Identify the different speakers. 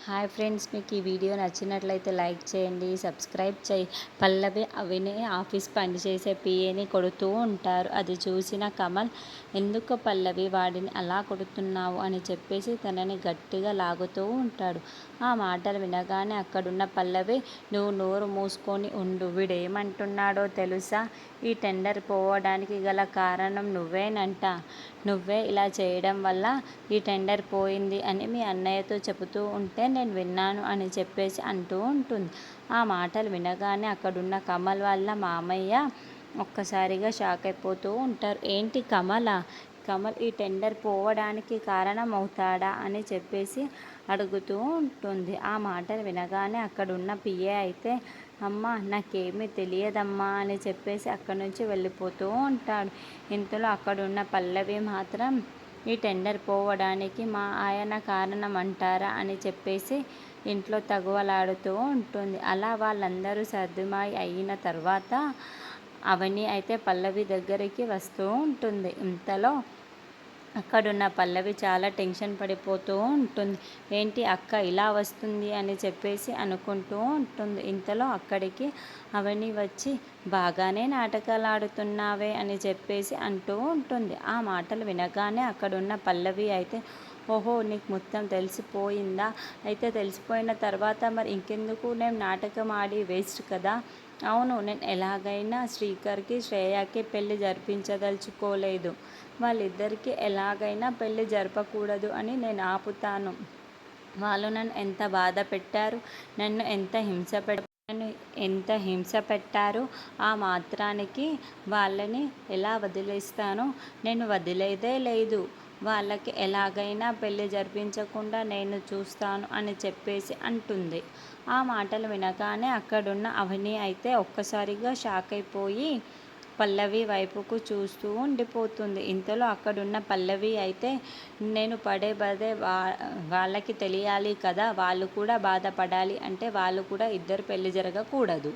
Speaker 1: Hi friends, మీకు ఈ video నచ్చినట్లయితే లైక్ చేయండి, సబ్స్క్రైబ్ పల్లవి అవిని ఆఫీస్ పనిచేసే పిఏని కొడుతూ ఉంటారు. అది చూసిన కమల్, ఎందుకు పల్లవి వాడిని అలా కొడుతున్నావు అని చెప్పేసి తనని గట్టిగా లాగుతూ ఉంటాడు. ఆ మాటలు వినగానే అక్కడున్న పల్లవి, నువ్వు నోరు మూసుకొని ఉండు, వీడేమంటున్నాడో తెలుసా? ఈ టెండర్ పోవడానికి గల కారణం నువ్వేనంట. నువ్వే ఇలా చేయడం వల్ల ఈ టెండర్ పోయింది అని మీ అన్నయ్యతో చెబుతూ ఉంటే నేను విన్నాను అని చెప్పేసి అంటూ ఉంటుంది. ఆ మాటలు వినగానే అక్కడున్న కమల్ వాళ్ళ మామయ్య ఒక్కసారిగా షాక్ అయిపోతూ ఉంటారు. ఏంటి కమల్ ఈ టెండర్ పోవడానికి కారణం అవుతాడా అని చెప్పేసి అడుగుతూ ఉంటుంది. ఆ మాటలు వినగానే అక్కడున్న పిఏ అయితే, అమ్మ నాకేమీ తెలియదమ్మా అని చెప్పేసి అక్కడి నుంచి వెళ్ళిపోతూ ఉంటాడు. ఇంతలో అక్కడున్న పల్లవి మాత్రం, ఈ టెండర్ పోవడానికి మా ఆయన కారణం అంటారా అని చెప్పేసి ఇంట్లో తగువలాడుతూ ఉంటుంది. అలా వాళ్ళందరూ సర్దుమాయి అయిన తర్వాత అవని అయితే పల్లవి దగ్గరికి వస్తూ ఉంటుంది. ఇంతలో అక్కడున్న పల్లవి చాలా టెన్షన్ పడిపోతూ ఉంటుంది. ఏంటి అక్క ఇలా వస్తుంది అని చెప్పేసి అనుకుంటూ ఉంటుంది. ఇంతలో అక్కడికి అవని వచ్చి, బాగానే నాటకాలు ఆడుతున్నావే అని చెప్పేసి అంటూ ఉంటుంది. ఆ మాటలు వినగానే అక్కడున్న పల్లవి అయితే, ఓహో నీకు మొత్తం తెలిసిపోయిందా? అయితే తెలిసిపోయిన తర్వాత మరి ఇంకెందుకు నేను నాటకం ఆడి వేస్ట్ కదా. అవును, నేను ఎలాగైనా శ్రీకర్కి శ్రేయకి పెళ్ళి జరిపించదలుచుకోలేదు. వాళ్ళిద్దరికీ ఎలాగైనా పెళ్ళి జరపకూడదు అని నేను ఆపుతాను. వాళ్ళు నన్ను ఎంత బాధ పెట్టారు, నన్ను ఎంత హింస పెట్టారు. ఆ మాత్రానికి వాళ్ళని ఎలా వదిలేస్తాను? నేను వదిలేదే లేదు. వాళ్ళకి ఎలాగైనా పెళ్ళి జరిపించకుండా నేను చూస్తాను అని చెప్పేసి అంటుంది. ఆ మాటలు వినగానే అక్కడున్న అవని అయితే ఒక్కసారిగా షాక్ అయిపోయి పల్లవి వైపుకు చూస్తూ ఉండిపోతుంది. ఇంతలో అక్కడున్న పల్లవి అయితే, నేను పడే బాధే వాళ్ళకి తెలియాలి కదా, వాళ్ళు కూడా బాధపడాలి అంటే వాళ్ళు కూడా ఇద్దరు పెళ్ళి జరగకూడదు.